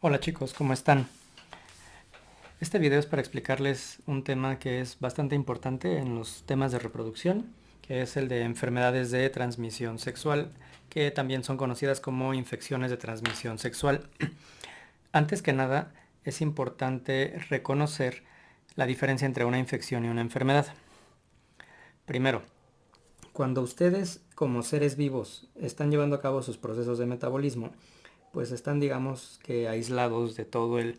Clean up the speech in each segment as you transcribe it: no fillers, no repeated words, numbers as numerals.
Hola chicos, ¿cómo están? Este video es para explicarles un tema que es bastante importante en los temas de reproducción, que es el de enfermedades de transmisión sexual, que también son conocidas como infecciones de transmisión sexual. Antes que nada, es importante reconocer la diferencia entre una infección y una enfermedad. Primero, cuando ustedes como seres vivos están llevando a cabo sus procesos de metabolismo, pues están, digamos, que aislados de todo el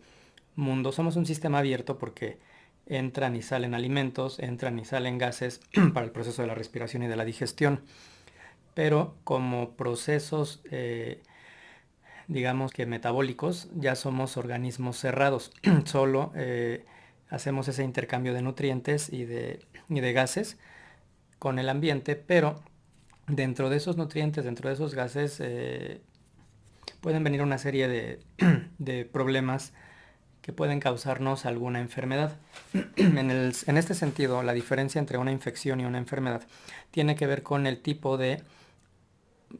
mundo. Somos un sistema abierto porque entran y salen alimentos, entran y salen gases para el proceso de la respiración y de la digestión. Pero como procesos, digamos que metabólicos, ya somos organismos cerrados. Solo hacemos ese intercambio de nutrientes y de gases con el ambiente, pero dentro de esos nutrientes, dentro de esos gases, pueden venir una serie de problemas que pueden causarnos alguna enfermedad. En este sentido, la diferencia entre una infección y una enfermedad tiene que ver con el tipo de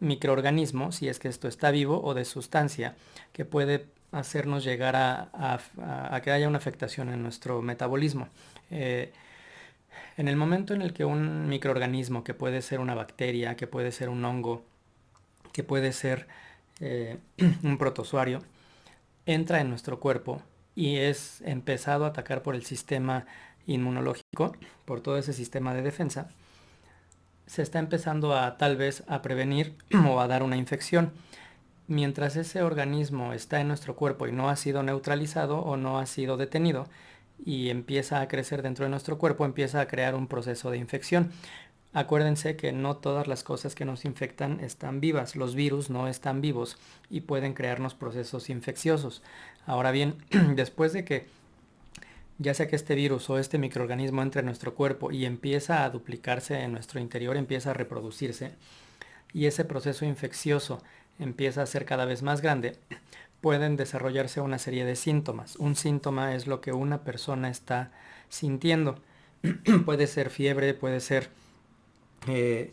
microorganismo, si es que esto está vivo, o de sustancia que puede hacernos llegar a que haya una afectación en nuestro metabolismo. Eh, en el momento en el que un microorganismo, que puede ser una bacteria, que puede ser un hongo, que puede ser eh, un protozoario, entra en nuestro cuerpo y es empezado a atacar por el sistema inmunológico, por todo ese sistema de defensa, se está empezando a tal vez a prevenir o a dar una infección. Mientras ese organismo está en nuestro cuerpo y no ha sido neutralizado o no ha sido detenido y empieza a crecer dentro de nuestro cuerpo, empieza a crear un proceso de infección. Acuérdense que no todas las cosas que nos infectan están vivas, los virus no están vivos y pueden crearnos procesos infecciosos. Ahora bien, después de que ya sea que este virus o este microorganismo entre en nuestro cuerpo y empieza a duplicarse en nuestro interior, empieza a reproducirse y ese proceso infeccioso empieza a ser cada vez más grande, pueden desarrollarse una serie de síntomas. Un síntoma es lo que una persona está sintiendo. Puede ser fiebre, puede ser eh,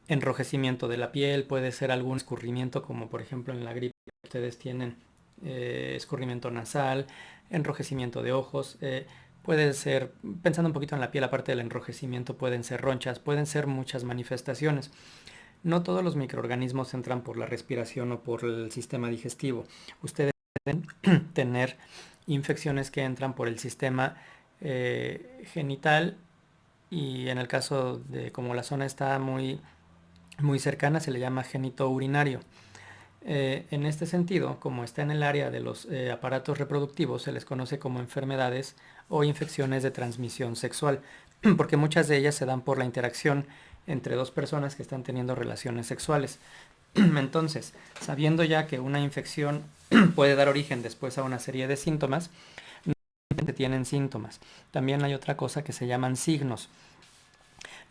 enrojecimiento de la piel, puede ser algún escurrimiento, como por ejemplo en la gripe ustedes tienen escurrimiento nasal, enrojecimiento de ojos, puede ser, pensando un poquito en la piel, aparte del enrojecimiento, pueden ser ronchas, pueden ser muchas manifestaciones. No todos los microorganismos entran por la respiración o por el sistema digestivo. Ustedes pueden tener infecciones que entran por el sistema genital, y en el caso de como la zona está muy cercana se le llama genito urinario. En este sentido, como está en el área de los aparatos reproductivos, se les conoce como enfermedades o infecciones de transmisión sexual, porque muchas de ellas se dan por la interacción entre dos personas que están teniendo relaciones sexuales. Entonces, sabiendo ya que una infección puede dar origen después a una serie de síntomas, no tienen síntomas. También hay otra cosa que se llaman signos.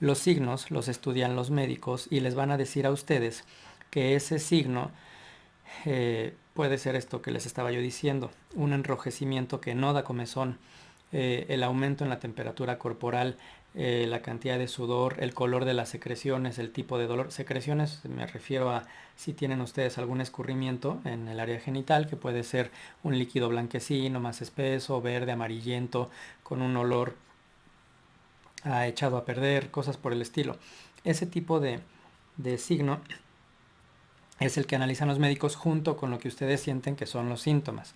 Los signos los estudian los médicos y les van a decir a ustedes que ese signo puede ser esto que les estaba yo diciendo, un enrojecimiento que no da comezón, el aumento en la temperatura corporal, la cantidad de sudor, el color de las secreciones, el tipo de dolor. Secreciones me refiero a si tienen ustedes algún escurrimiento en el área genital, que puede ser un líquido blanquecino, más espeso, verde, amarillento, con un olor echado a perder, cosas por el estilo. Ese tipo de signo es el que analizan los médicos junto con lo que ustedes sienten que son los síntomas.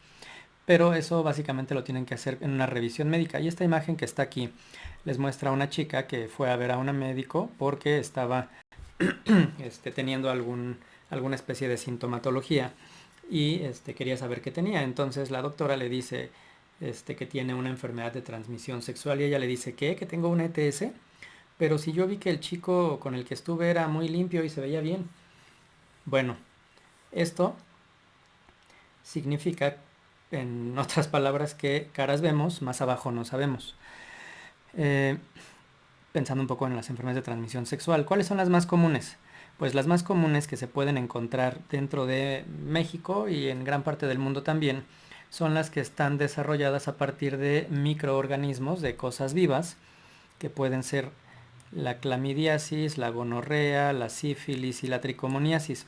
Pero eso básicamente lo tienen que hacer en una revisión médica. Y esta imagen que está aquí les muestra a una chica que fue a ver a un médico porque estaba teniendo alguna especie de sintomatología y quería saber qué tenía. Entonces la doctora le dice que tiene una enfermedad de transmisión sexual y ella le dice, ¿qué? ¿Que tengo una ETS? Pero si yo vi que el chico con el que estuve era muy limpio y se veía bien. Bueno, esto significa, en otras palabras, que caras vemos, más abajo no sabemos. Eh, Pensando un poco en las enfermedades de transmisión sexual, ¿cuáles son las más comunes? Pues las más comunes que se pueden encontrar dentro de México y en gran parte del mundo también son las que están desarrolladas a partir de microorganismos, de cosas vivas, que pueden ser la clamidiasis, la gonorrea, la sífilis y la tricomoniasis.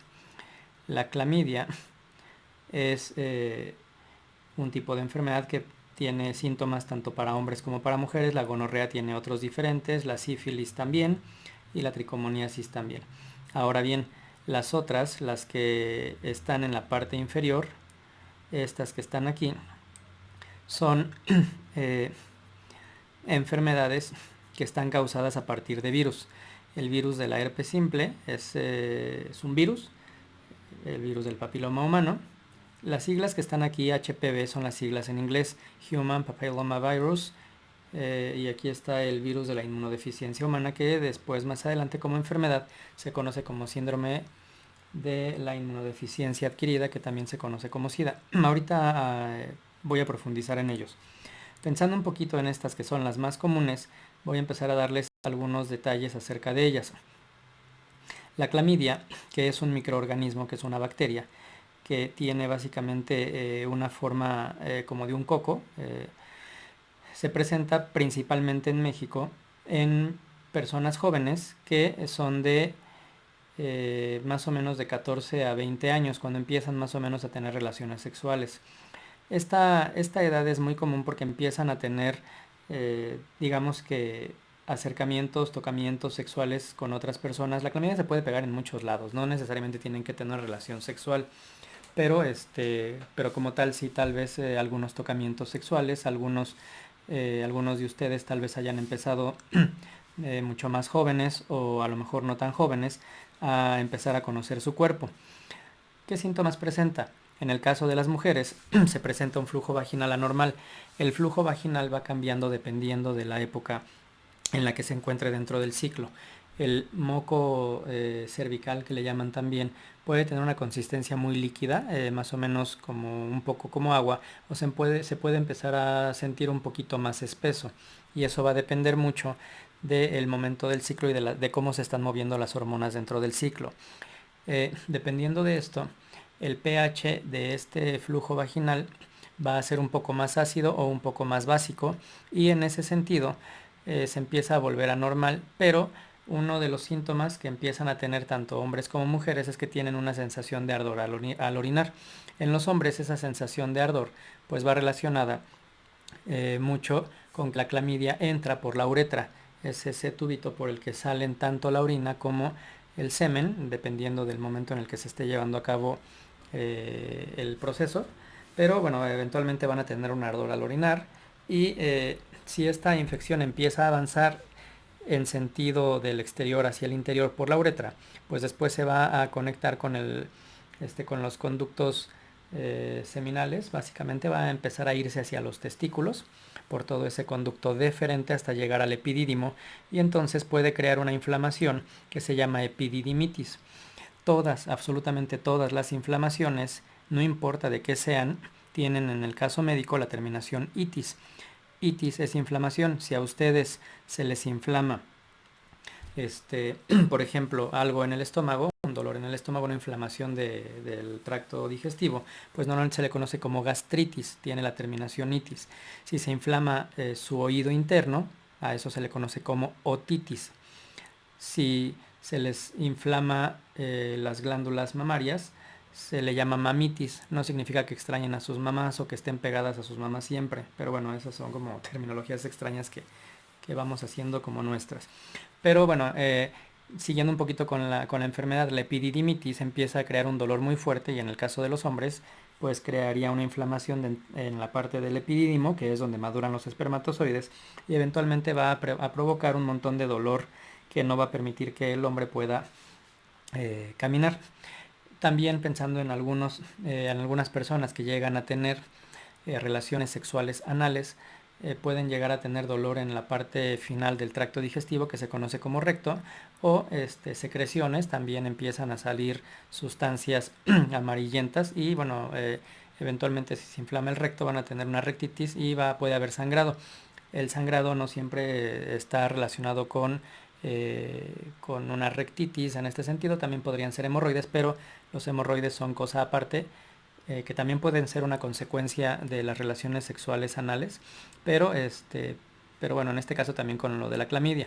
La clamidia es un tipo de enfermedad que tiene síntomas tanto para hombres como para mujeres. La gonorrea tiene otros diferentes, la sífilis también y la tricomoniasis también. Ahora bien, las otras, las que están en la parte inferior, estas que están aquí, son eh, enfermedades que están causadas a partir de virus. El virus de la herpes simple es un virus, el virus del papiloma humano. Las siglas que están aquí, HPV, son las siglas en inglés, Human Papilloma Virus, y aquí está el virus de la inmunodeficiencia humana, que después, más adelante, como enfermedad, se conoce como síndrome de la inmunodeficiencia adquirida, que también se conoce como SIDA. Ahorita voy a profundizar en ellos. Pensando un poquito en estas que son las más comunes, voy a empezar a darles algunos detalles acerca de ellas. La clamidia, que es un microorganismo, que es una bacteria, que tiene básicamente una forma como de un coco, se presenta principalmente en México en personas jóvenes que son de más o menos de 14 a 20 años, cuando empiezan más o menos a tener relaciones sexuales. Esta edad es muy común porque empiezan a tener, digamos que, acercamientos, tocamientos sexuales con otras personas. La clamidia se puede pegar en muchos lados, no necesariamente tienen que tener una relación sexual, pero como tal sí, tal vez algunos tocamientos sexuales, algunos de ustedes tal vez hayan empezado mucho más jóvenes o a lo mejor no tan jóvenes a empezar a conocer su cuerpo. ¿Qué síntomas presenta? En el caso de las mujeres se presenta un flujo vaginal anormal. El flujo vaginal va cambiando dependiendo de la época en la que se encuentre dentro del ciclo. El moco cervical, que le llaman también, puede tener una consistencia muy líquida, más o menos como un poco como agua, o se puede empezar a sentir un poquito más espeso, y eso va a depender mucho del momento del ciclo y de cómo se están moviendo las hormonas dentro del ciclo. Dependiendo de esto, el pH de este flujo vaginal va a ser un poco más ácido o un poco más básico, y en ese sentido se empieza a volver anormal, pero uno de los síntomas que empiezan a tener tanto hombres como mujeres es que tienen una sensación de ardor al orinar. En los hombres esa sensación de ardor pues va relacionada mucho con que la clamidia entra por la uretra. Es ese tubito por el que salen tanto la orina como el semen, dependiendo del momento en el que se esté llevando a cabo el proceso. Pero bueno, eventualmente van a tener un ardor al orinar, y si esta infección empieza a avanzar en sentido del exterior hacia el interior por la uretra, pues después se va a conectar con los conductos seminales. Básicamente va a empezar a irse hacia los testículos por todo ese conducto deferente hasta llegar al epidídimo, y entonces puede crear una inflamación que se llama epididimitis. Todas, absolutamente todas las inflamaciones, no importa de qué sean, tienen en el caso médico la terminación itis. Itis es inflamación. Si a ustedes se les inflama, por ejemplo, algo en el estómago, un dolor en el estómago, una inflamación del tracto digestivo, pues normalmente se le conoce como gastritis, tiene la terminación itis. Si se inflama su oído interno, a eso se le conoce como otitis. Si se les inflama las glándulas mamarias, se le llama mamitis. No significa que extrañen a sus mamás o que estén pegadas a sus mamás siempre, pero bueno, esas son como terminologías extrañas que vamos haciendo como nuestras. Pero bueno, siguiendo un poquito con la enfermedad, la epididimitis empieza a crear un dolor muy fuerte, y en el caso de los hombres, pues crearía una inflamación en la parte del epidídimo, que es donde maduran los espermatozoides, y eventualmente va a provocar un montón de dolor que no va a permitir que el hombre pueda caminar. También pensando en algunas personas que llegan a tener relaciones sexuales anales, pueden llegar a tener dolor en la parte final del tracto digestivo, que se conoce como recto, o secreciones. También empiezan a salir sustancias amarillentas, y bueno, eventualmente si se inflama el recto van a tener una rectitis y puede haber sangrado. El sangrado no siempre está relacionado con una rectitis. En este sentido también podrían ser hemorroides, pero los hemorroides son cosa aparte, que también pueden ser una consecuencia de las relaciones sexuales anales, pero, pero bueno, en este caso también con lo de la clamidia.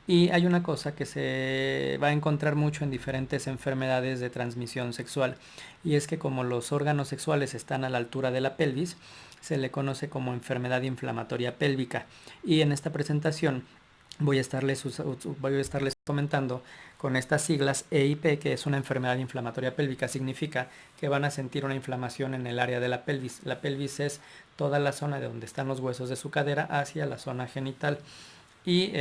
Y hay una cosa que se va a encontrar mucho en diferentes enfermedades de transmisión sexual, y es que como los órganos sexuales están a la altura de la pelvis, se le conoce como enfermedad inflamatoria pélvica. Y en esta presentación voy a estarles comentando con estas siglas EIP, que es una enfermedad inflamatoria pélvica. Significa que van a sentir una inflamación en el área de la pelvis. La pelvis es toda la zona de donde están los huesos de su cadera hacia la zona genital. Y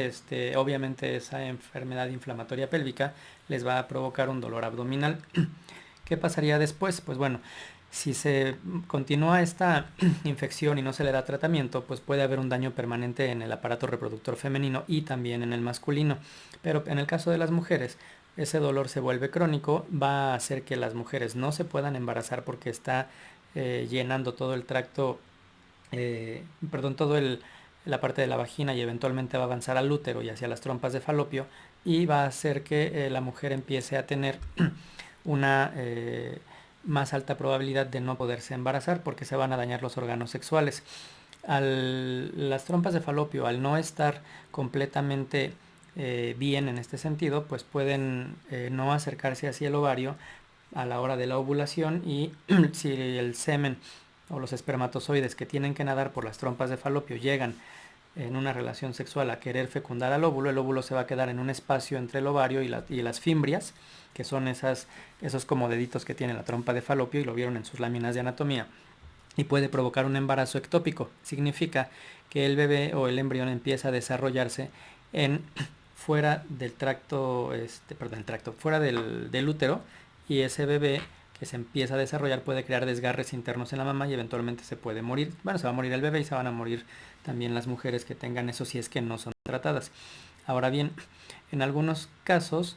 obviamente esa enfermedad inflamatoria pélvica les va a provocar un dolor abdominal. ¿Qué pasaría después? Pues bueno, si se continúa esta infección y no se le da tratamiento, pues puede haber un daño permanente en el aparato reproductor femenino y también en el masculino. Pero en el caso de las mujeres, ese dolor se vuelve crónico, va a hacer que las mujeres no se puedan embarazar porque está llenando todo el tracto, perdón, la parte de la vagina, y eventualmente va a avanzar al útero y hacia las trompas de falopio, y va a hacer que la mujer empiece a tener una más alta probabilidad de no poderse embarazar porque se van a dañar los órganos sexuales. Las trompas de falopio, al no estar completamente bien en este sentido, pues pueden no acercarse hacia el ovario a la hora de la ovulación, y si el semen o los espermatozoides que tienen que nadar por las trompas de falopio llegan en una relación sexual a querer fecundar al óvulo, el óvulo se va a quedar en un espacio entre el ovario y las fimbrias, que son esos como deditos que tiene la trompa de falopio, y lo vieron en sus láminas de anatomía, y puede provocar un embarazo ectópico. Significa que el bebé o el embrión empieza a desarrollarse en fuera del tracto, fuera del útero, y ese bebé que se empieza a desarrollar puede crear desgarres internos en la mamá y eventualmente se puede morir. Bueno, se va a morir el bebé y se van a morir también las mujeres que tengan eso, si es que no son tratadas. Ahora bien, en algunos casos,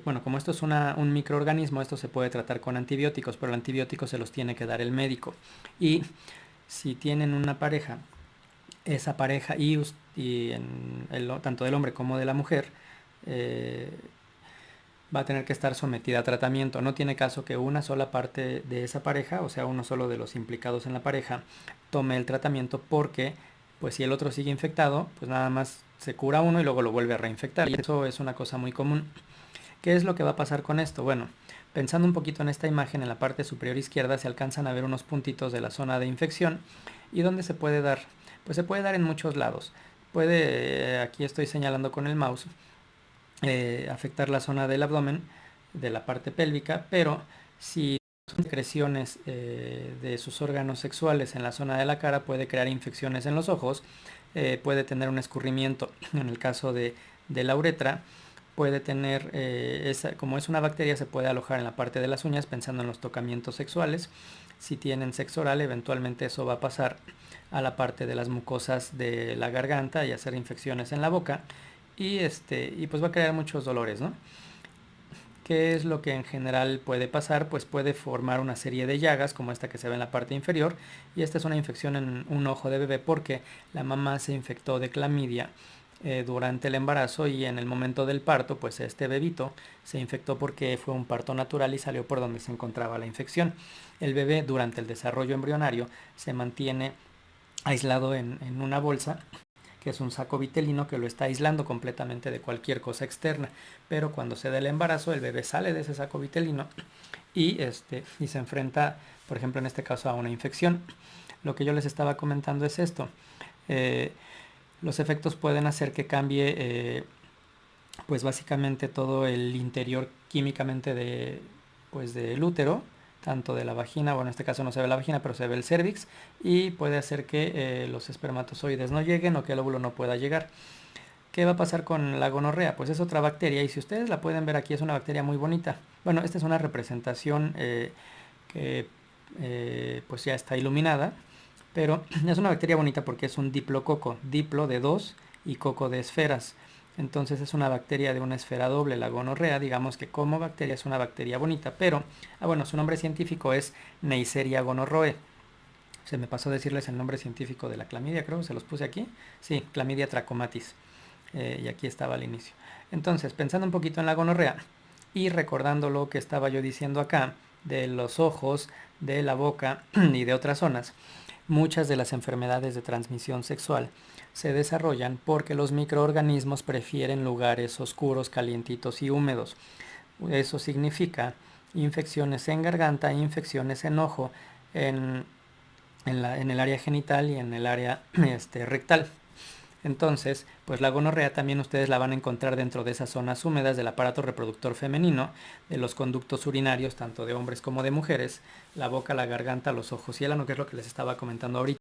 bueno, como esto es un microorganismo, esto se puede tratar con antibióticos, pero el antibiótico se los tiene que dar el médico. Y si tienen una pareja, esa pareja tanto del hombre como de la mujer, eh, va a tener que estar sometida a tratamiento. No tiene caso que una sola parte de esa pareja, o sea, uno solo de los implicados en la pareja, tome el tratamiento, porque pues si el otro sigue infectado, pues nada más se cura uno y luego lo vuelve a reinfectar. Y eso es una cosa muy común. ¿Qué es lo que va a pasar con esto? Bueno, pensando un poquito en esta imagen, en la parte superior izquierda se alcanzan a ver unos puntitos de la zona de infección. ¿Y dónde se puede dar? Pues se puede dar en muchos lados. Puede, aquí estoy señalando con el mouse, afectar la zona del abdomen, de la parte pélvica, pero si son secreciones de sus órganos sexuales en la zona de la cara, puede crear infecciones en los ojos, puede tener un escurrimiento en el caso de la uretra, puede tener, como es una bacteria, se puede alojar en la parte de las uñas, pensando en los tocamientos sexuales. Si tienen sexo oral, eventualmente eso va a pasar a la parte de las mucosas de la garganta y hacer infecciones en la boca, y pues va a crear muchos dolores, ¿no? ¿Qué es lo que en general puede pasar? Pues puede formar una serie de llagas como esta que se ve en la parte inferior, y esta es una infección en un ojo de bebé porque la mamá se infectó de clamidia durante el embarazo, y en el momento del parto pues este bebito se infectó porque fue un parto natural y salió por donde se encontraba la infección. El bebé durante el desarrollo embrionario se mantiene aislado en una bolsa, que es un saco vitelino que lo está aislando completamente de cualquier cosa externa. Pero cuando se da el embarazo, el bebé sale de ese saco vitelino y se enfrenta, por ejemplo, en este caso, a una infección. Lo que yo les estaba comentando es esto. Eh, los efectos pueden hacer que cambie, pues básicamente todo el interior químicamente pues del útero, tanto de la vagina, bueno, en este caso no se ve la vagina, pero se ve el cervix, y puede hacer que los espermatozoides no lleguen o que el óvulo no pueda llegar. ¿Qué va a pasar con la gonorrea? Pues es otra bacteria, y si ustedes la pueden ver aquí, es una bacteria muy bonita. Bueno, esta es una representación que pues ya está iluminada, pero es una bacteria bonita porque es un diplococo, diplo de 2 y coco de esferas. Entonces es una bacteria de una esfera doble, la gonorrea. Digamos que como bacteria es una bacteria bonita, pero, bueno, su nombre científico es Neisseria gonorrhoeae. Se me pasó decirles el nombre científico de la clamidia, creo, se los puse aquí. Sí, Clamidia trachomatis. Y aquí estaba al inicio. Entonces, pensando un poquito en la gonorrea y recordando lo que estaba yo diciendo acá, de los ojos, de la boca y de otras zonas, Muchas de las enfermedades de transmisión sexual se desarrollan porque los microorganismos prefieren lugares oscuros, calientitos y húmedos. Eso significa infecciones en garganta, infecciones en ojo, en, en el área genital y en el área rectal. Entonces, pues la gonorrea también ustedes la van a encontrar dentro de esas zonas húmedas del aparato reproductor femenino, de los conductos urinarios, tanto de hombres como de mujeres, la boca, la garganta, los ojos y el ano, que es lo que les estaba comentando ahorita.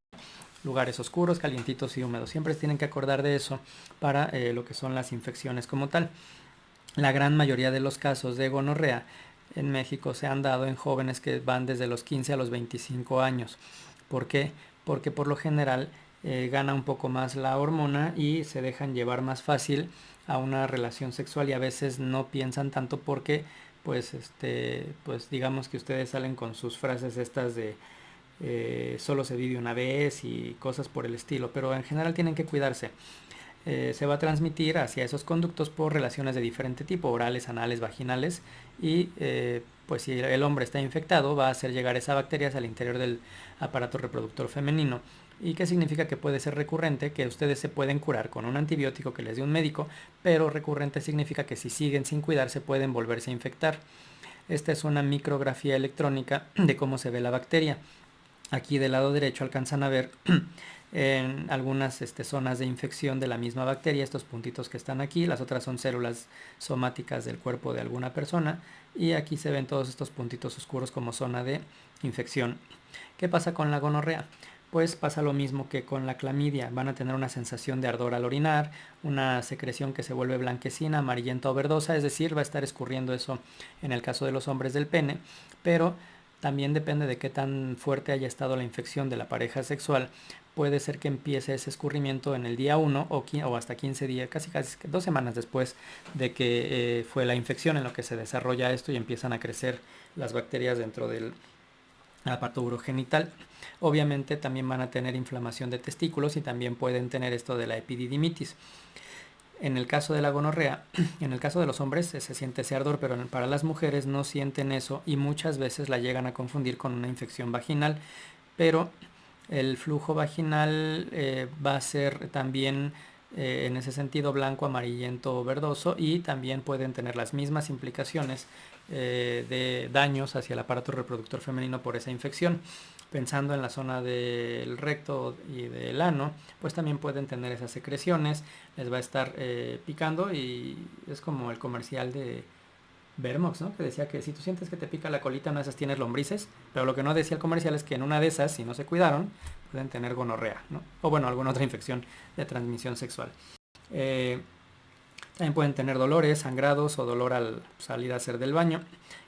Lugares oscuros, calientitos y húmedos. Siempre tienen que acordar de eso para lo que son las infecciones como tal. La gran mayoría de los casos de gonorrea en México se han dado en jóvenes que van desde los 15 a los 25 años. ¿Por qué? Porque por lo general gana un poco más la hormona y se dejan llevar más fácil a una relación sexual y a veces no piensan tanto porque pues pues digamos que ustedes salen con sus frases estas de solo se vive una vez y cosas por el estilo, pero en general tienen que cuidarse. Se va a transmitir hacia esos conductos por relaciones de diferente tipo, orales, anales, vaginales, y pues si el hombre está infectado va a hacer llegar esa bacteria al interior del aparato reproductor femenino. ¿Y qué significa que puede ser recurrente? Que ustedes se pueden curar con un antibiótico que les dé un médico, pero recurrente significa que si siguen sin cuidarse pueden volverse a infectar. Esta es una micrografía electrónica de cómo se ve la bacteria. Aquí del lado derecho alcanzan a ver en algunas zonas de infección de la misma bacteria, estos puntitos que están aquí, las otras son células somáticas del cuerpo de alguna persona y aquí se ven todos estos puntitos oscuros como zona de infección. ¿Qué pasa con la gonorrea? Pues pasa lo mismo que con la clamidia, van a tener una sensación de ardor al orinar, una secreción que se vuelve blanquecina, amarillenta o verdosa, es decir, va a estar escurriendo eso en el caso de los hombres del pene, pero también depende de qué tan fuerte haya estado la infección de la pareja sexual. Puede ser que empiece ese escurrimiento en el día 1 o hasta 15 días, casi 2 semanas después de que fue la infección en lo que se desarrolla esto y empiezan a crecer las bacterias dentro del aparato urogenital. Obviamente también van a tener inflamación de testículos y también pueden tener esto de la epididimitis. En el caso de la gonorrea, en el caso de los hombres se siente ese ardor, pero para las mujeres no sienten eso y muchas veces la llegan a confundir con una infección vaginal. Pero el flujo vaginal va a ser también en ese sentido blanco, amarillento o verdoso y también pueden tener las mismas implicaciones de daños hacia el aparato reproductor femenino por esa infección. Pensando en la zona del recto y del ano, pues también pueden tener esas secreciones, les va a estar picando y es como el comercial de Vermox, ¿no? Que decía que si tú sientes que te pica la colita, una de esas tienes lombrices, pero lo que no decía el comercial es que en una de esas, si no se cuidaron, pueden tener gonorrea, ¿no? O bueno, alguna otra infección de transmisión sexual. Eh, También pueden tener dolores, sangrados o dolor al salir a hacer del baño.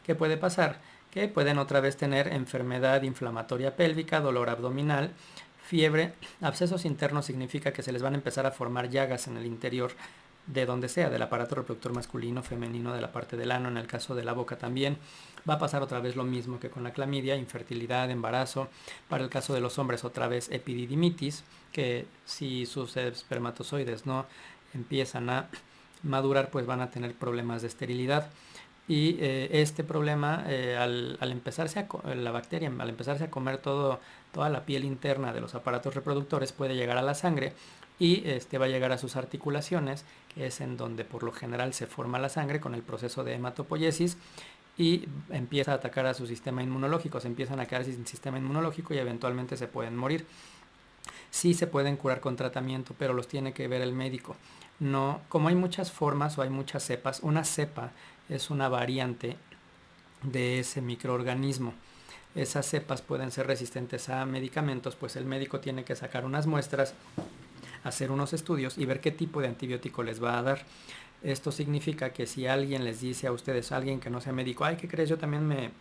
¿Qué puede pasar? Que pueden otra vez tener enfermedad inflamatoria pélvica, dolor abdominal, fiebre. Abscesos internos significa que se les van a empezar a formar llagas en el interior de donde sea, del aparato reproductor masculino, femenino, de la parte del ano, en el caso de la boca también. Va a pasar otra vez lo mismo que con la clamidia, infertilidad, embarazo. Para el caso de los hombres otra vez epididimitis, que si sus espermatozoides no empiezan a madurar, pues van a tener problemas de esterilidad. Y este problema, al empezarse la bacteria, al empezarse a comer toda la piel interna de los aparatos reproductores, puede llegar a la sangre y va a llegar a sus articulaciones, que es en donde por lo general se forma la sangre con el proceso de hematopoiesis y empieza a atacar a su sistema inmunológico, se empiezan a quedar sin sistema inmunológico y eventualmente se pueden morir. Sí se pueden curar con tratamiento, pero los tiene que ver el médico. No, como hay muchas formas o hay muchas cepas, una cepa es una variante de ese microorganismo. Esas cepas pueden ser resistentes a medicamentos, pues el médico tiene que sacar unas muestras, hacer unos estudios y ver qué tipo de antibiótico les va a dar. Esto significa que si alguien les dice a ustedes, alguien que no sea médico, ay, ¿qué crees? Yo también me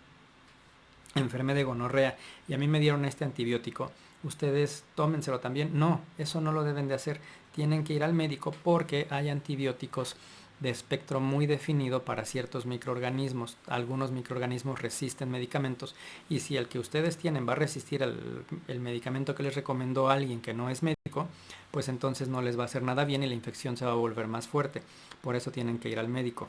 enfermé de gonorrea y a mí me dieron este antibiótico, ustedes tómenselo también. No, eso no lo deben de hacer. Tienen que ir al médico porque hay antibióticos de espectro muy definido para ciertos microorganismos. Algunos microorganismos resisten medicamentos y si el que ustedes tienen va a resistir el medicamento que les recomendó alguien que no es médico, pues entonces no les va a hacer nada bien y la infección se va a volver más fuerte. Por eso tienen que ir al médico.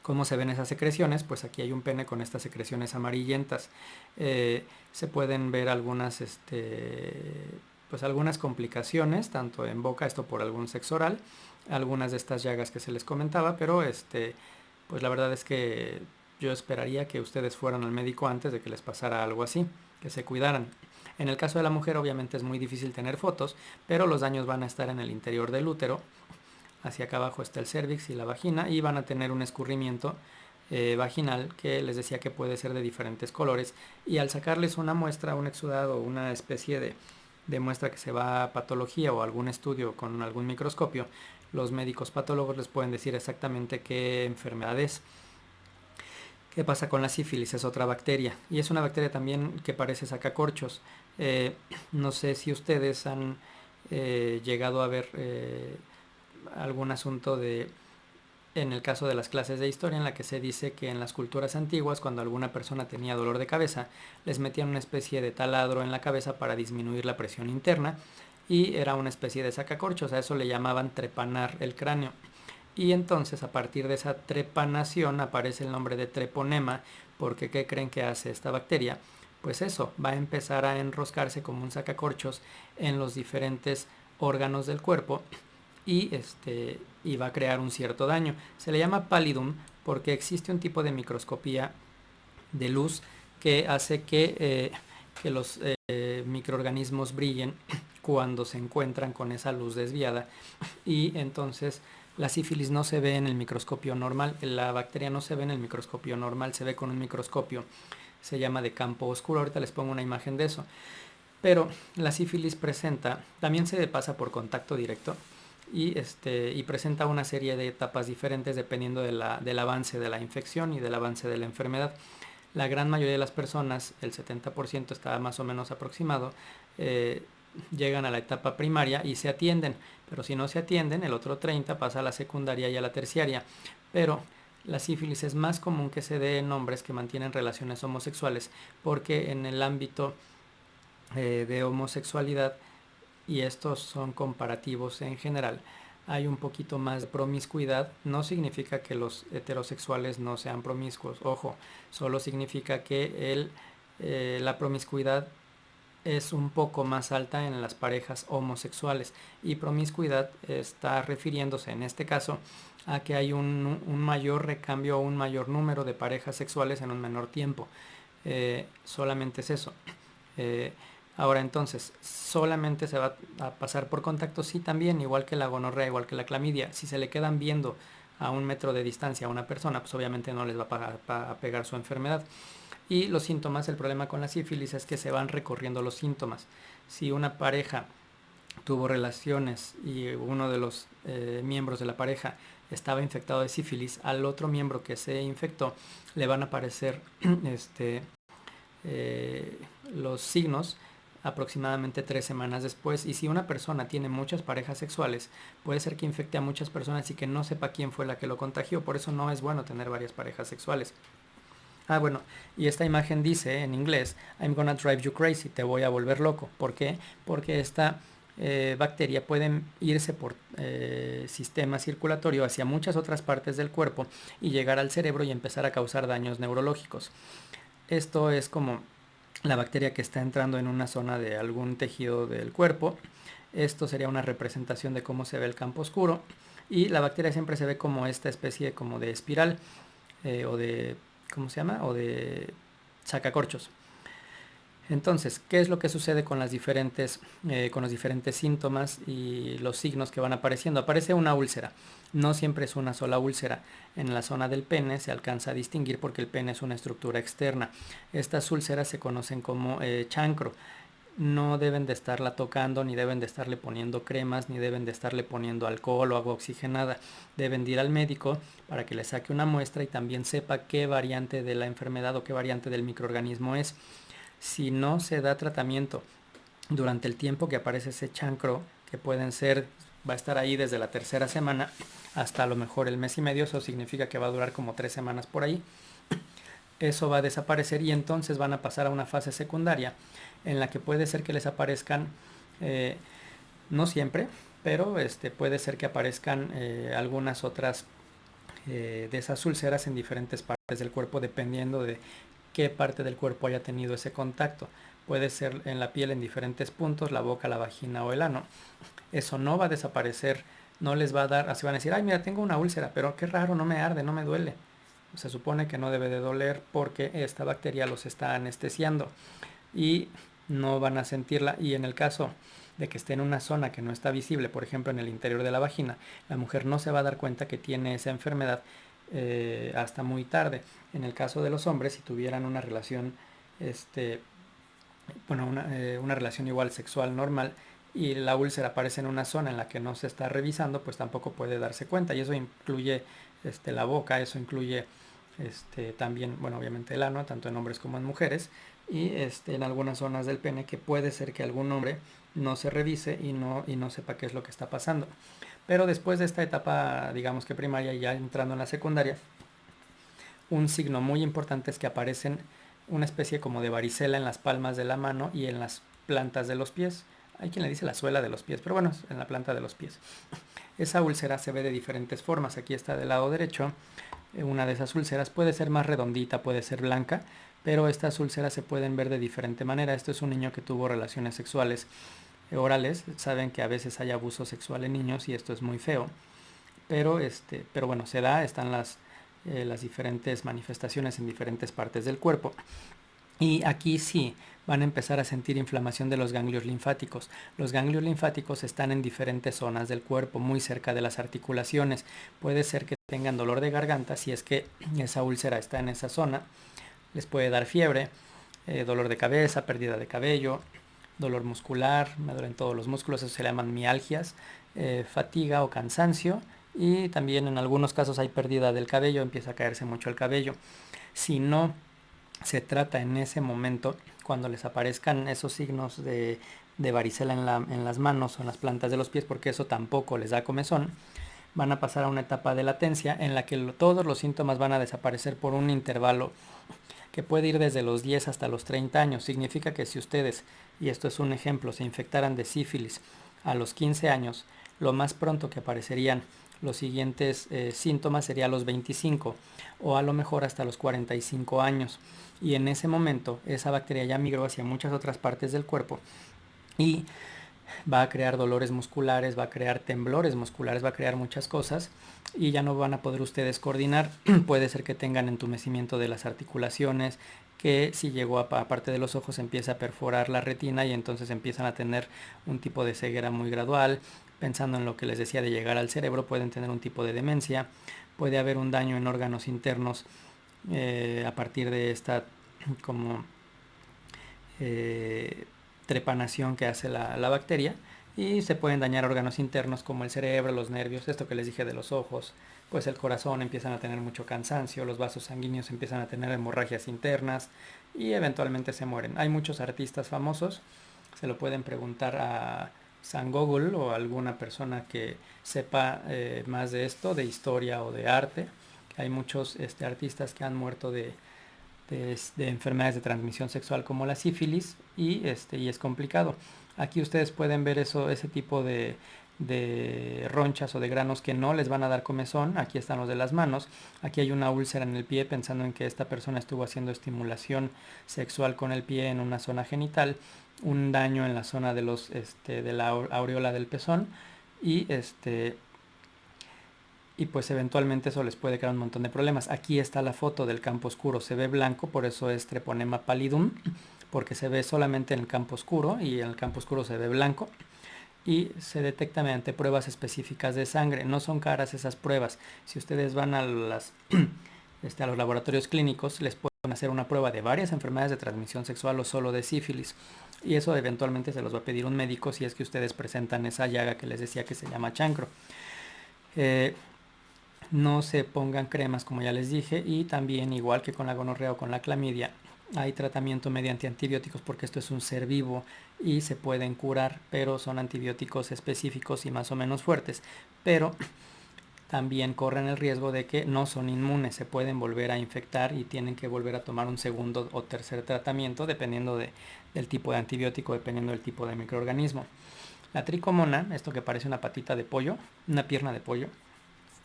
¿Cómo se ven esas secreciones? Pues aquí hay un pene con estas secreciones amarillentas. Se pueden ver algunas, pues algunas complicaciones, tanto en boca, esto por algún sexo oral, algunas de estas llagas que se les comentaba, pero pues la verdad es que yo esperaría que ustedes fueran al médico antes de que les pasara algo así, que se cuidaran. En el caso de la mujer obviamente es muy difícil tener fotos, pero los daños van a estar en el interior del útero. Hacia acá abajo está el cérvix y la vagina y van a tener un escurrimiento vaginal que les decía que puede ser de diferentes colores, y al sacarles una muestra, un exudado, una especie de muestra que se va a patología o algún estudio con algún microscopio, los médicos patólogos les pueden decir exactamente qué enfermedad es. ¿Qué pasa con la sífilis? Es otra bacteria y es una bacteria también que parece sacacorchos. No sé si ustedes han llegado a ver algún asunto en el caso de las clases de historia, en la que se dice que en las culturas antiguas, cuando alguna persona tenía dolor de cabeza, les metían una especie de taladro en la cabeza para disminuir la presión interna, y era una especie de sacacorchos. A eso le llamaban trepanar el cráneo. Y entonces, a partir de esa trepanación aparece el nombre de treponema, porque ¿qué creen que hace esta bacteria? Pues eso, va a empezar a enroscarse como un sacacorchos en los diferentes órganos del cuerpo, y va a crear un cierto daño. Se le llama pallidum porque existe un tipo de microscopía de luz que hace que los microorganismos brillen cuando se encuentran con esa luz desviada, y entonces la sífilis no se ve en el microscopio normal, la bacteria no se ve en el microscopio normal, se ve con un microscopio, se llama de campo oscuro. Ahorita les pongo una imagen de eso. Pero la sífilis también se pasa por contacto directo, y presenta una serie de etapas diferentes dependiendo del avance de la infección y del avance de la enfermedad. La gran mayoría de las personas, el 70% está más o menos aproximado, llegan a la etapa primaria y se atienden, pero si no se atienden, el otro 30% pasa a la secundaria y a la terciaria. Pero la sífilis es más común que se dé en hombres que mantienen relaciones homosexuales, porque en el ámbito de homosexualidad, y estos son comparativos en general, hay un poquito más de promiscuidad. No significa que los heterosexuales no sean promiscuos, ojo, solo significa que la promiscuidad es un poco más alta en las parejas homosexuales, y promiscuidad está refiriéndose en este caso a que hay un mayor recambio o un mayor número de parejas sexuales en un menor tiempo. Solamente es eso. Eh, Ahora entonces, ¿solamente se va a pasar por contacto? Sí, también, igual que la gonorrea, igual que la clamidia. Si se le quedan viendo a 1 metro de distancia a una persona, pues obviamente no les va a pegar su enfermedad. Y los síntomas, el problema con la sífilis es que se van recorriendo los síntomas. Si una pareja tuvo relaciones y uno de los miembros de la pareja estaba infectado de sífilis, al otro miembro que se infectó le van a aparecer los signos aproximadamente 3 semanas después. Y si una persona tiene muchas parejas sexuales, puede ser que infecte a muchas personas y que no sepa quién fue la que lo contagió. Por eso no es bueno tener varias parejas sexuales. Bueno, y esta imagen dice en inglés: I'm gonna drive you crazy, te voy a volver loco. ¿Por qué? Porque esta bacteria puede irse por sistema circulatorio hacia muchas otras partes del cuerpo y llegar al cerebro y empezar a causar daños neurológicos. Esto es como la bacteria que está entrando en una zona de algún tejido del cuerpo. Esto sería una representación de cómo se ve el campo oscuro, y la bacteria siempre se ve como esta especie como de espiral, o de, ¿cómo se llama? O de sacacorchos. Entonces, ¿qué es lo que sucede con los diferentes síntomas y los signos que van apareciendo? Aparece una úlcera. No siempre es una sola úlcera. En la zona del pene se alcanza a distinguir porque el pene es una estructura externa. Estas úlceras se conocen como chancro. No deben de estarla tocando, ni deben de estarle poniendo cremas, ni deben de estarle poniendo alcohol o agua oxigenada. Deben de ir al médico para que le saque una muestra y también sepa qué variante de la enfermedad o qué variante del microorganismo es. Si no se da tratamiento durante el tiempo que aparece ese chancro, que va a estar ahí desde la tercera semana hasta a lo mejor el mes y medio, eso significa que va a durar como 3 semanas por ahí, eso va a desaparecer, y entonces van a pasar a una fase secundaria en la que puede ser que les aparezcan, no siempre, pero puede ser que aparezcan algunas otras de esas úlceras en diferentes partes del cuerpo dependiendo de qué parte del cuerpo haya tenido ese contacto. Puede ser en la piel en diferentes puntos, la boca, la vagina o el ano. Eso no va a desaparecer, no les va a dar, así van a decir, ay mira, tengo una úlcera, pero qué raro, no me arde, no me duele. Se supone que no debe de doler porque esta bacteria los está anestesiando y no van a sentirla. Y en el caso de que esté en una zona que no está visible, por ejemplo en el interior de la vagina, la mujer no se va a dar cuenta que tiene esa enfermedad hasta muy tarde. En el caso de los hombres, si tuvieran una relación, una relación igual sexual normal y la úlcera aparece en una zona en la que no se está revisando, pues tampoco puede darse cuenta. Y eso incluye la boca, eso incluye también, bueno, obviamente el ano, tanto en hombres como en mujeres, y en algunas zonas del pene que puede ser que algún hombre no se revise y no sepa qué es lo que está pasando. Pero después de esta etapa, digamos que primaria, ya entrando en la secundaria, un signo muy importante es que aparecen una especie como de varicela en las palmas de la mano y en las plantas de los pies. Hay quien le dice la suela de los pies, pero bueno, es en la planta de los pies. Esa úlcera se ve de diferentes formas. Aquí está del lado derecho. Una de esas úlceras puede ser más redondita, puede ser blanca, pero estas úlceras se pueden ver de diferente manera. Esto es un niño que tuvo relaciones sexuales orales. Saben que a veces hay abuso sexual en niños y esto es muy feo. Pero bueno, se da, están las diferentes manifestaciones en diferentes partes del cuerpo. Y aquí sí van a empezar a sentir inflamación de los ganglios linfáticos. Los ganglios linfáticos están en diferentes zonas del cuerpo, muy cerca de las articulaciones. Puede ser que tengan dolor de garganta si es que esa úlcera está en esa zona. Les puede dar fiebre, dolor de cabeza, pérdida de cabello, dolor muscular, me duelen todos los músculos, eso se llaman mialgias, fatiga o cansancio. Y también en algunos casos hay pérdida del cabello, empieza a caerse mucho el cabello. Si no se trata en ese momento, cuando les aparezcan esos signos de varicela en las manos o en las plantas de los pies, porque eso tampoco les da comezón, van a pasar a una etapa de latencia en la que todos los síntomas van a desaparecer por un intervalo que puede ir desde los 10 hasta los 30 años. Significa que si ustedes, y esto es un ejemplo, se infectaran de sífilis a los 15 años, lo más pronto que aparecerían los siguientes síntomas sería a los 25 o a lo mejor hasta los 45 años. Y en ese momento esa bacteria ya migró hacia muchas otras partes del cuerpo y va a crear dolores musculares, va a crear temblores musculares, va a crear muchas cosas y ya no van a poder ustedes coordinar. Puede ser que tengan entumecimiento de las articulaciones, que si llegó a parte de los ojos empieza a perforar la retina y entonces empiezan a tener un tipo de ceguera muy gradual. Pensando en lo que les decía de llegar al cerebro, pueden tener un tipo de demencia, puede haber un daño en órganos internos a partir de esta como trepanación que hace la bacteria, y se pueden dañar órganos internos como el cerebro, los nervios, esto que les dije de los ojos, pues el corazón, empiezan a tener mucho cansancio, los vasos sanguíneos empiezan a tener hemorragias internas y eventualmente se mueren. Hay muchos artistas famosos, se lo pueden preguntar a San Google o a alguna persona que sepa más de esto, de historia o de arte. Hay muchos artistas que han muerto de enfermedades de transmisión sexual como la sífilis y es complicado. Aquí ustedes pueden ver ese tipo de ronchas o de granos que no les van a dar comezón. Aquí están los de las manos. Aquí hay una úlcera en el pie pensando en que esta persona estuvo haciendo estimulación sexual con el pie en una zona genital, un daño en la zona de la aureola del pezón y y pues eventualmente eso les puede crear un montón de problemas. Aquí está la foto del campo oscuro, se ve blanco, por eso es Treponema pallidum, porque se ve solamente en el campo oscuro y en el campo oscuro se ve blanco y se detecta mediante pruebas específicas de sangre. No son caras esas pruebas. Si ustedes van a a los laboratorios clínicos, les pueden hacer una prueba de varias enfermedades de transmisión sexual o solo de sífilis. Y eso eventualmente se los va a pedir un médico si es que ustedes presentan esa llaga que les decía que se llama chancro. No se pongan cremas como ya les dije, y también igual que con la gonorrea o con la clamidia hay tratamiento mediante antibióticos porque esto es un ser vivo y se pueden curar, pero son antibióticos específicos y más o menos fuertes, pero también corren el riesgo de que no son inmunes, se pueden volver a infectar y tienen que volver a tomar un segundo o tercer tratamiento dependiendo del tipo de antibiótico, dependiendo del tipo de microorganismo. La tricomona, esto que parece una patita de pollo, una pierna de pollo,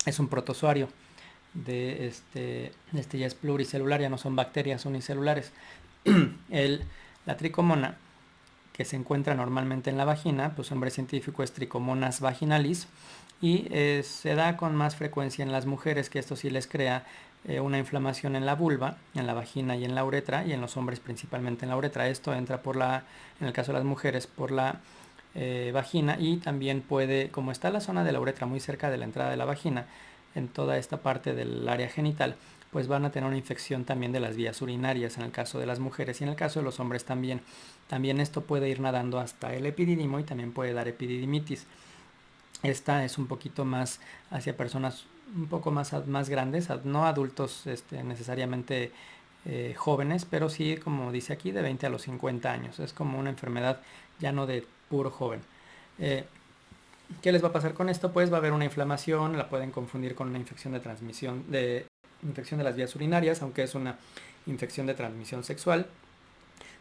es un protozoario. este ya es pluricelular, ya no son bacterias unicelulares. La tricomona, que se encuentra normalmente en la vagina, pues su nombre científico es Trichomonas vaginalis, y se da con más frecuencia en las mujeres, que esto sí les crea una inflamación en la vulva, en la vagina y en la uretra, y en los hombres principalmente en la uretra. Esto entra en el caso de las mujeres, por la vagina, y también puede, como está la zona de la uretra muy cerca de la entrada de la vagina, en toda esta parte del área genital, pues van a tener una infección también de las vías urinarias en el caso de las mujeres, y en el caso de los hombres también. También esto puede ir nadando hasta el epididimo y también puede dar epididimitis. Esta es un poquito más hacia personas un poco más grandes, no adultos necesariamente jóvenes, pero sí, como dice aquí, de 20 a los 50 años. Es como una enfermedad ya no de puro joven. Eh, ¿Qué les va a pasar con esto? Pues va a haber una inflamación, la pueden confundir con una infección infección de las vías urinarias, aunque es una infección de transmisión sexual.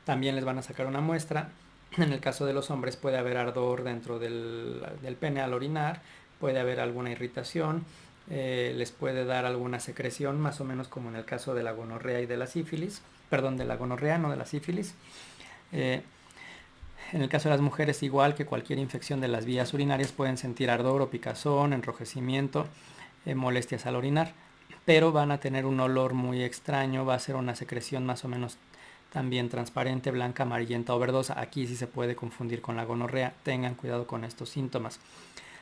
También les van a sacar una muestra. En el caso de los hombres puede haber ardor dentro del pene al orinar, puede haber alguna irritación, les puede dar alguna secreción, más o menos como en el caso de la gonorrea y de la sífilis, perdón, de la gonorrea, no de la sífilis. Eh, en el caso de las mujeres, igual que cualquier infección de las vías urinarias, pueden sentir ardor o picazón, enrojecimiento, molestias al orinar, pero van a tener un olor muy extraño, va a ser una secreción más o menos también transparente, blanca, amarillenta o verdosa. Aquí sí se puede confundir con la gonorrea. Tengan cuidado con estos síntomas.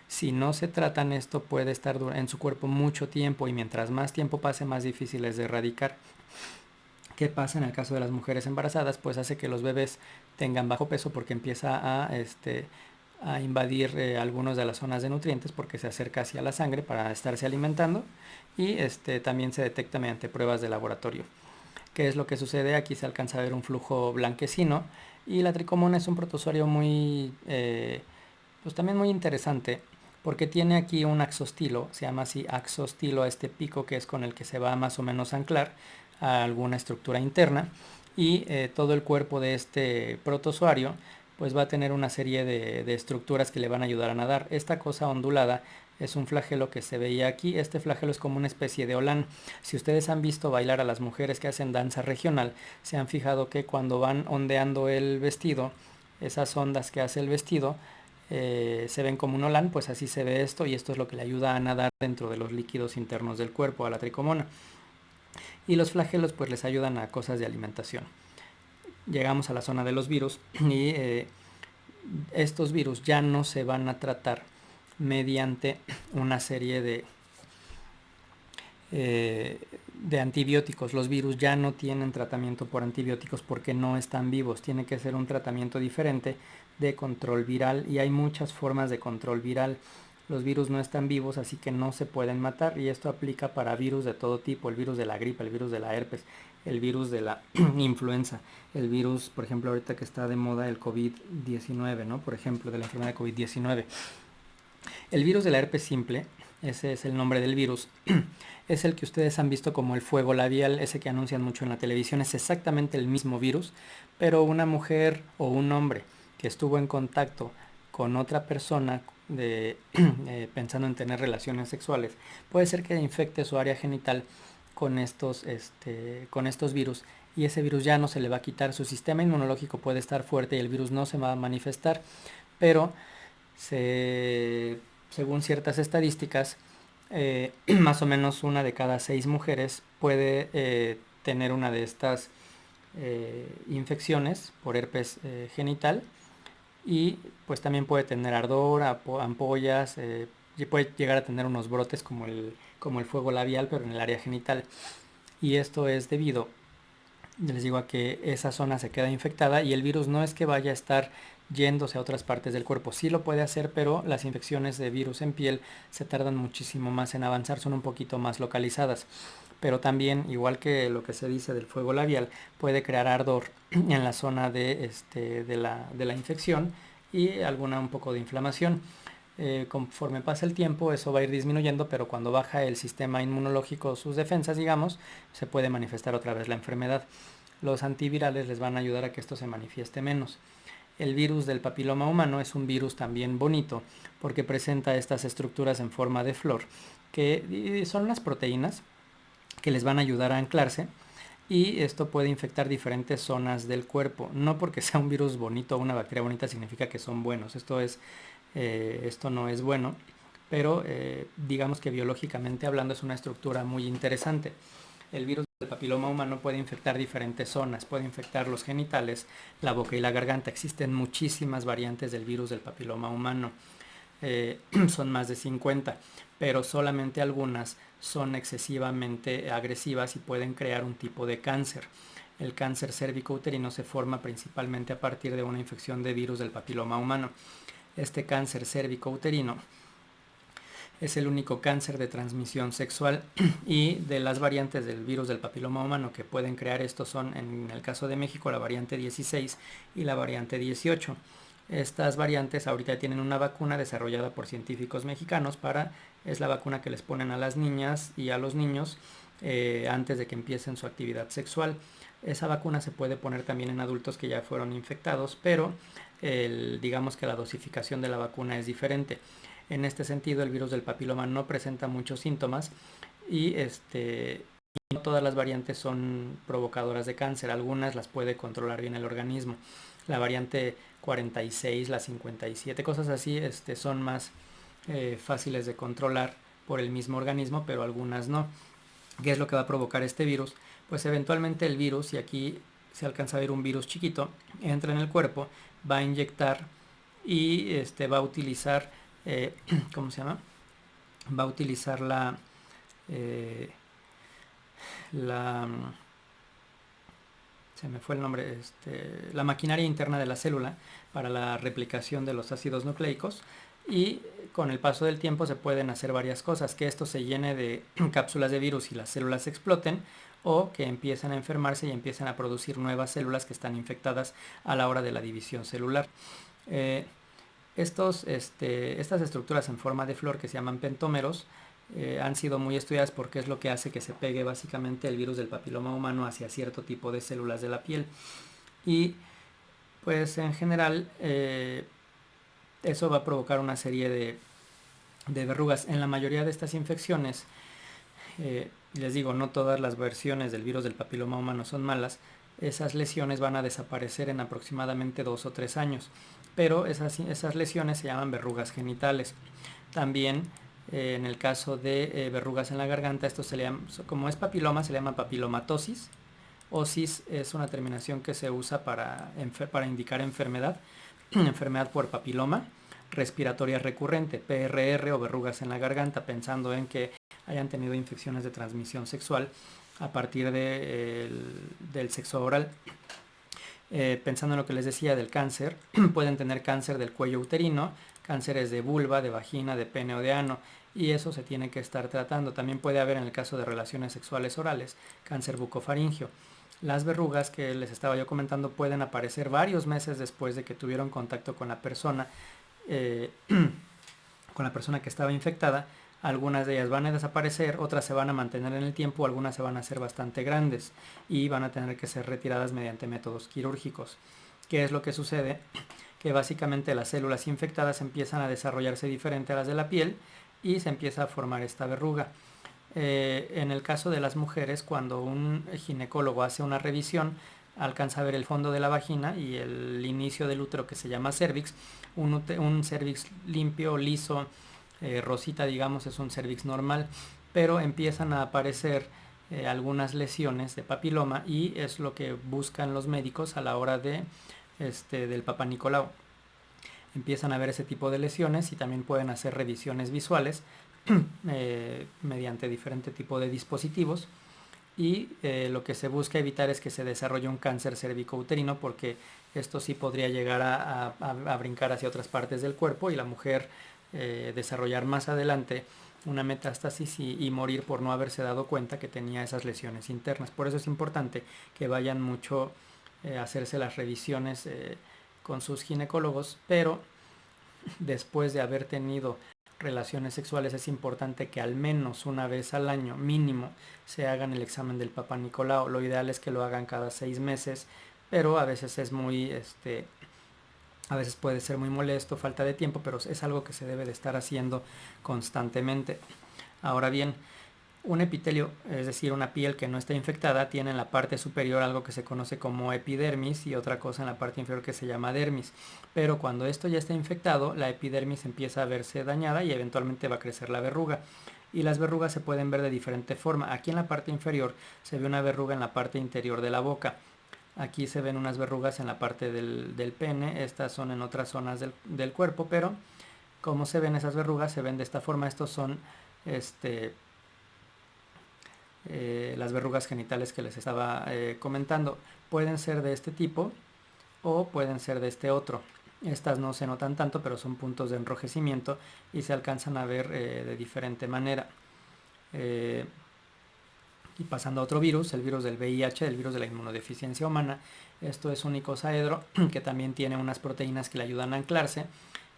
Si no se tratan, esto puede estar en su cuerpo mucho tiempo, y mientras más tiempo pase, más difícil es de erradicar. ¿Qué pasa en el caso de las mujeres embarazadas? Pues hace que los bebés tengan bajo peso, porque empieza a invadir algunas de las zonas de nutrientes, porque se acerca hacia la sangre para estarse alimentando, y también se detecta mediante pruebas de laboratorio. ¿Qué es lo que sucede? Aquí se alcanza a ver un flujo blanquecino, y la tricomona es un protozoario pues también muy interesante, porque tiene aquí un axostilo, se llama así axostilo a este pico, que es con el que se va más o menos a anclar a alguna estructura interna, y todo el cuerpo de este protozoario pues va a tener una serie de estructuras que le van a ayudar a nadar. Esta cosa ondulada es un flagelo que se veía aquí. Este flagelo es como una especie de holán. Si ustedes han visto bailar a las mujeres que hacen danza regional, se han fijado que cuando van ondeando el vestido, esas ondas que hace el vestido se ven como un holán, pues así se ve esto, y esto es lo que le ayuda a nadar dentro de los líquidos internos del cuerpo a la tricomona. Y los flagelos pues les ayudan a cosas de alimentación. Llegamos a la zona de los virus, y estos virus ya no se van a tratar mediante una serie de antibióticos. Los virus ya no tienen tratamiento por antibióticos porque no están vivos. Tiene que ser un tratamiento diferente de control viral, y hay muchas formas de control viral. Los virus no están vivos, así que no se pueden matar, y esto aplica para virus de todo tipo: el virus de la gripe, el virus de la herpes, el virus de la influenza, el virus, por ejemplo, ahorita que está de moda el COVID-19, ¿no? Por ejemplo, de la enfermedad de COVID-19. El virus de la herpes simple, ese es el nombre del virus, es el que ustedes han visto como el fuego labial, ese que anuncian mucho en la televisión. Es exactamente el mismo virus, pero una mujer o un hombre que estuvo en contacto con otra persona pensando en tener relaciones sexuales, puede ser que infecte su área genital con estos virus, y ese virus ya no se le va a quitar. Su sistema inmunológico puede estar fuerte y el virus no se va a manifestar, pero según ciertas estadísticas, más o menos una de cada 6 mujeres puede tener una de estas infecciones por herpes genital, y pues también puede tener ardor, ampollas, y puede llegar a tener unos brotes como el fuego labial, pero en el área genital. Y esto es debido, les digo, a que esa zona se queda infectada, y el virus no es que vaya a estar yéndose a otras partes del cuerpo. Sí lo puede hacer, pero las infecciones de virus en piel se tardan muchísimo más en avanzar, son un poquito más localizadas. Pero también, igual que lo que se dice del fuego labial, puede crear ardor en la zona de la infección, y alguna un poco de inflamación. Conforme pasa el tiempo, eso va a ir disminuyendo, pero cuando baja el sistema inmunológico, sus defensas, digamos, se puede manifestar otra vez la enfermedad. Los antivirales les van a ayudar a que esto se manifieste menos. El virus del papiloma humano es un virus también bonito, porque presenta estas estructuras en forma de flor, que son las proteínas. que les van a ayudar a anclarse, y esto puede infectar diferentes zonas del cuerpo. No porque sea un virus bonito o una bacteria bonita significa que son buenos. Esto no es bueno, pero digamos que biológicamente hablando es una estructura muy interesante. El virus del papiloma humano puede infectar diferentes zonas, puede infectar los genitales, la boca y la garganta. Existen muchísimas variantes del virus del papiloma humano. Son más de 50, pero solamente algunas son excesivamente agresivas y pueden crear un tipo de cáncer. El cáncer cérvico-uterino se forma principalmente a partir de una infección de virus del papiloma humano. Este cáncer cérvico-uterino es el único cáncer de transmisión sexual, y de las variantes del virus del papiloma humano que pueden crear esto son, en el caso de México, la variante 16 y la variante 18. Estas variantes ahorita tienen una vacuna desarrollada por científicos mexicanos es la vacuna que les ponen a las niñas y a los niños antes de que empiecen su actividad sexual. Esa vacuna se puede poner también en adultos que ya fueron infectados, pero digamos que la dosificación de la vacuna es diferente. En este sentido, el virus del papiloma no presenta muchos síntomas, y no todas las variantes son provocadoras de cáncer. Algunas las puede controlar bien el organismo. La variante 46, la 57, cosas así, son más fáciles de controlar por el mismo organismo, pero algunas no. ¿Qué es lo que va a provocar este virus? Pues eventualmente el virus, y aquí se alcanza a ver un virus chiquito, entra en el cuerpo, va a inyectar y va a utilizar, ¿cómo se llama? Va a utilizar eh, la se me fue el nombre, la maquinaria interna de la célula para la replicación de los ácidos nucleicos, y con el paso del tiempo se pueden hacer varias cosas: que esto se llene de cápsulas de virus y las células exploten, o que empiecen a enfermarse y empiecen a producir nuevas células que están infectadas a la hora de la división celular. Eh, estas estructuras en forma de flor, que se llaman pentómeros, han sido muy estudiadas porque es lo que hace que se pegue básicamente el virus del papiloma humano hacia cierto tipo de células de la piel. Y pues en general eso va a provocar una serie de verrugas. En la mayoría de estas infecciones, les digo, no todas las versiones del virus del papiloma humano son malas. Esas lesiones van a desaparecer en aproximadamente 2 o 3 años, pero esas lesiones se llaman verrugas genitales. También en el caso de verrugas en la garganta, esto se le llama, como es papiloma, se le llama papilomatosis. Osis es una terminación que se usa para indicar enfermedad, enfermedad por papiloma respiratoria recurrente, PRR, o verrugas en la garganta, pensando en que hayan tenido infecciones de transmisión sexual a partir del sexo oral. Pensando en lo que les decía del cáncer, pueden tener cáncer del cuello uterino, cánceres de vulva, de vagina, de pene o de ano, y eso se tiene que estar tratando. También puede haber, en el caso de relaciones sexuales orales, cáncer bucofaringio. Las verrugas que les estaba yo comentando pueden aparecer varios meses después de que tuvieron contacto con la persona, con la persona que estaba infectada. Algunas de ellas van a desaparecer, otras se van a mantener en el tiempo, algunas se van a hacer bastante grandes y van a tener que ser retiradas mediante métodos quirúrgicos. ¿Qué es lo que sucede? Que básicamente las células infectadas empiezan a desarrollarse diferente a las de la piel y se empieza a formar esta verruga. En el caso de las mujeres, cuando un ginecólogo hace una revisión, alcanza a ver el fondo de la vagina y el inicio del útero, que se llama cervix. Un cervix limpio, liso, rosita, digamos, es un cervix normal, pero empiezan a aparecer algunas lesiones de papiloma, y es lo que buscan los médicos a la hora del Papá Nicolau. Empiezan a ver ese tipo de lesiones y también pueden hacer revisiones visuales mediante diferente tipo de dispositivos, y lo que se busca evitar es que se desarrolle un cáncer cervicouterino, porque esto sí podría llegar a brincar hacia otras partes del cuerpo y la mujer desarrollar más adelante una metástasis y morir por no haberse dado cuenta que tenía esas lesiones internas. Por eso es importante que vayan mucho a hacerse las revisiones con sus ginecólogos, pero después de haber tenido relaciones sexuales es importante que al menos una vez al año mínimo se hagan el examen del Papá Nicolau. Lo ideal es que lo hagan cada 6 meses, pero a veces a veces puede ser muy molesto, falta de tiempo, pero es algo que se debe de estar haciendo constantemente. Ahora bien, Un epitelio, es decir, una piel que no está infectada, tiene en la parte superior algo que se conoce como epidermis y otra cosa en la parte inferior que se llama dermis. Pero cuando esto ya está infectado, la epidermis empieza a verse dañada y eventualmente va a crecer la verruga. Y las verrugas se pueden ver de diferente forma. Aquí en la parte inferior se ve una verruga en la parte interior de la boca. Aquí se ven unas verrugas en la parte del pene. Estas son en otras zonas del cuerpo, pero como se ven esas verrugas, se ven de esta forma. Estos son las verrugas genitales que les estaba comentando. Pueden ser de este tipo o pueden ser de este otro. Estas no se notan tanto, pero son puntos de enrojecimiento y se alcanzan a ver de diferente manera. Y pasando a otro virus, el virus del VIH, el virus de la inmunodeficiencia humana. Esto es un icosaedro que también tiene unas proteínas que le ayudan a anclarse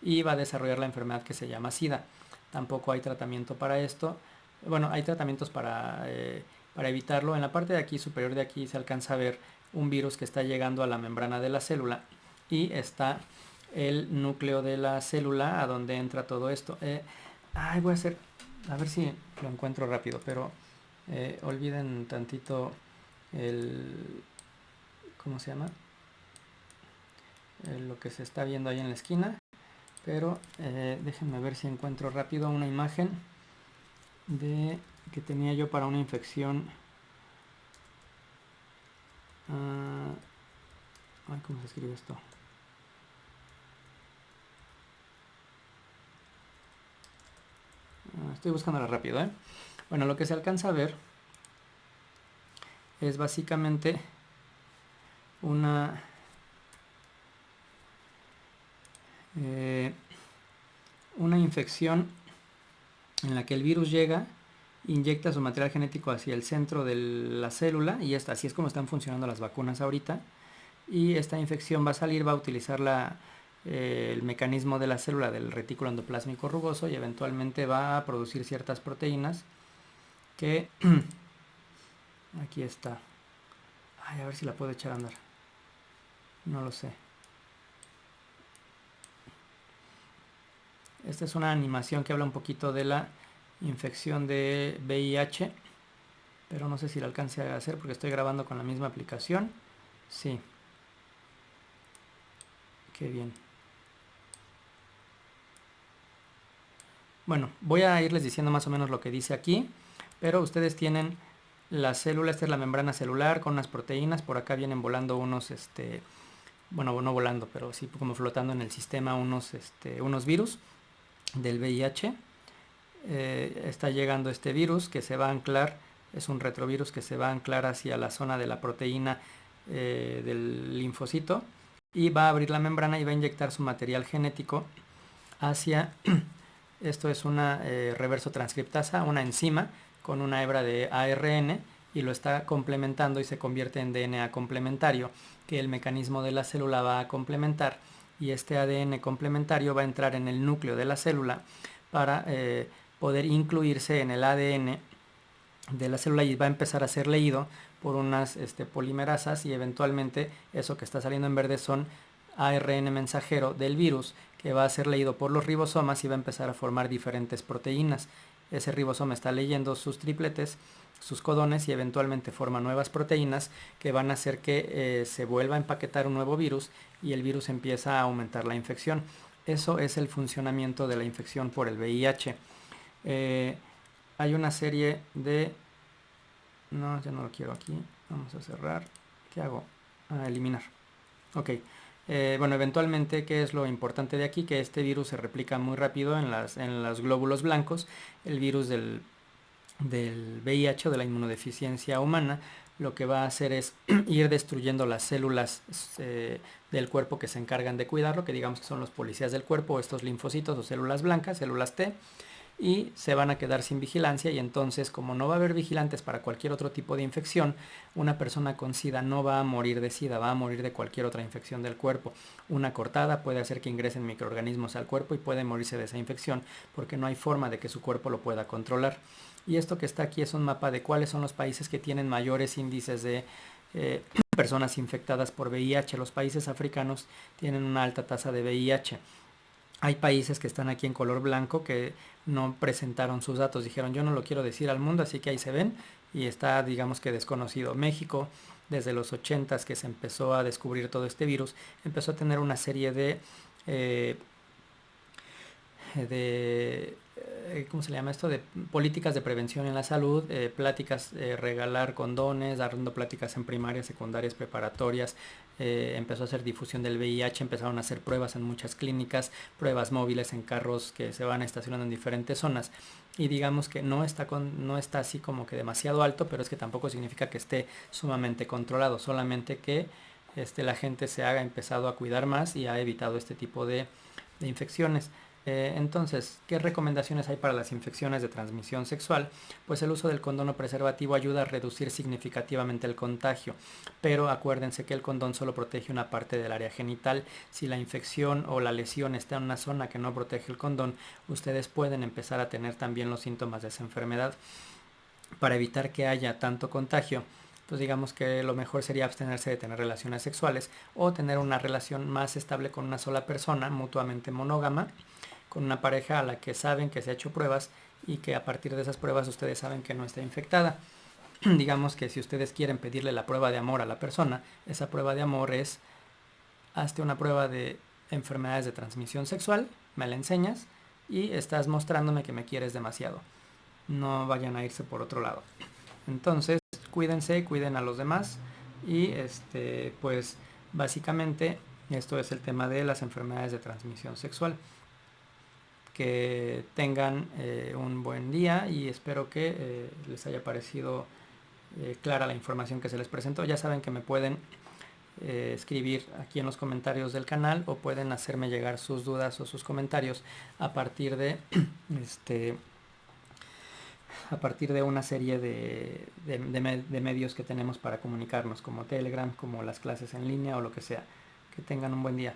y va a desarrollar la enfermedad que se llama SIDA. Tampoco hay tratamiento para esto. Bueno, hay tratamientos para evitarlo. En la parte de aquí, superior de aquí, se alcanza a ver un virus que está llegando a la membrana de la célula y está el núcleo de la célula a donde entra todo esto. Voy a ver si lo encuentro rápido, pero olviden tantito ¿cómo se llama? Lo que se está viendo ahí en la esquina, pero déjenme ver si encuentro rápido una imagen que tenía yo para una infección. ¿Cómo se escribe esto? Estoy buscándola rápido, ¿eh? Bueno, lo que se alcanza a ver es básicamente una infección en la que el virus llega, inyecta su material genético hacia el centro de la célula y así es como están funcionando las vacunas ahorita. Y esta infección va a salir, va a utilizar el mecanismo de la célula del retículo endoplásmico rugoso y eventualmente va a producir ciertas proteínas que aquí está. A ver si la puedo echar a andar. No lo sé. Esta es una animación que habla un poquito de la infección de VIH, pero no sé si la alcance a hacer porque estoy grabando con la misma aplicación. Sí. Qué bien. Bueno, voy a irles diciendo más o menos lo que dice aquí, pero ustedes tienen la célula, esta es la membrana celular con unas proteínas, por acá vienen volando unos, bueno, no volando, pero sí como flotando en el sistema unos virus del VIH. Está llegando este virus que se va a anclar, es un retrovirus que se va a anclar hacia la zona de la proteína del linfocito y va a abrir la membrana y va a inyectar su material genético hacia esto es una reverso transcriptasa, una enzima con una hebra de ARN y lo está complementando y se convierte en DNA complementario que el mecanismo de la célula va a complementar y este ADN complementario va a entrar en el núcleo de la célula para poder incluirse en el ADN de la célula y va a empezar a ser leído por unas polimerasas y eventualmente eso que está saliendo en verde son ARN mensajero del virus que va a ser leído por los ribosomas y va a empezar a formar diferentes proteínas. Ese ribosoma está leyendo sus tripletes, sus codones y eventualmente forma nuevas proteínas que van a hacer que se vuelva a empaquetar un nuevo virus y el virus empieza a aumentar la infección. Eso es el funcionamiento de la infección por el VIH. Hay una serie de... No, ya no lo quiero aquí. Vamos a cerrar. ¿Qué hago? Eliminar. Ok. Bueno, eventualmente, ¿qué es lo importante de aquí? Que este virus se replica muy rápido en los glóbulos blancos. El virus del VIH o de la inmunodeficiencia humana lo que va a hacer es ir destruyendo las células del cuerpo que se encargan de cuidarlo, que digamos que son los policías del cuerpo, estos linfocitos o células blancas, células T, y se van a quedar sin vigilancia y entonces como no va a haber vigilantes para cualquier otro tipo de infección, una persona con SIDA no va a morir de SIDA, va a morir de cualquier otra infección del cuerpo. Una cortada puede hacer que ingresen microorganismos al cuerpo y puede morirse de esa infección porque no hay forma de que su cuerpo lo pueda controlar. Y esto que está aquí es un mapa de cuáles son los países que tienen mayores índices de personas infectadas por VIH. Los países africanos tienen una alta tasa de VIH. Hay países que están aquí en color blanco que no presentaron sus datos, dijeron yo no lo quiero decir al mundo, así que ahí se ven y está digamos que desconocido. México, desde los 80s que se empezó a descubrir todo este virus, empezó a tener una serie eh, ¿cómo se llama esto? De políticas de prevención en la salud, pláticas, regalar condones, dando pláticas en primarias, secundarias, preparatorias, empezó a hacer difusión del VIH, empezaron a hacer pruebas en muchas clínicas, pruebas móviles en carros que se van estacionando en diferentes zonas y digamos que no está así como que demasiado alto, pero es que tampoco significa que esté sumamente controlado, solamente que la gente se haya empezado a cuidar más y ha evitado este tipo de infecciones. Entonces, ¿qué recomendaciones hay para las infecciones de transmisión sexual? Pues el uso del condón o preservativo ayuda a reducir significativamente el contagio, pero acuérdense que el condón solo protege una parte del área genital. Si la infección o la lesión está en una zona que no protege el condón, ustedes pueden empezar a tener también los síntomas de esa enfermedad. Para evitar que haya tanto contagio, pues digamos que lo mejor sería abstenerse de tener relaciones sexuales o tener una relación más estable con una sola persona, mutuamente monógama, con una pareja a la que saben que se ha hecho pruebas y que a partir de esas pruebas ustedes saben que no está infectada. Digamos que si ustedes quieren pedirle la prueba de amor a la persona, esa prueba de amor es: hazte una prueba de enfermedades de transmisión sexual, me la enseñas y estás mostrándome que me quieres demasiado. No vayan a irse por otro lado. Entonces, cuídense, cuiden a los demás y pues básicamente esto es el tema de las enfermedades de transmisión sexual. Que tengan un buen día y espero que les haya parecido clara la información que se les presentó. Ya saben que me pueden escribir aquí en los comentarios del canal o pueden hacerme llegar sus dudas o sus comentarios a partir de a partir de una serie de medios que tenemos para comunicarnos, como Telegram, como las clases en línea o lo que sea. Que tengan un buen día.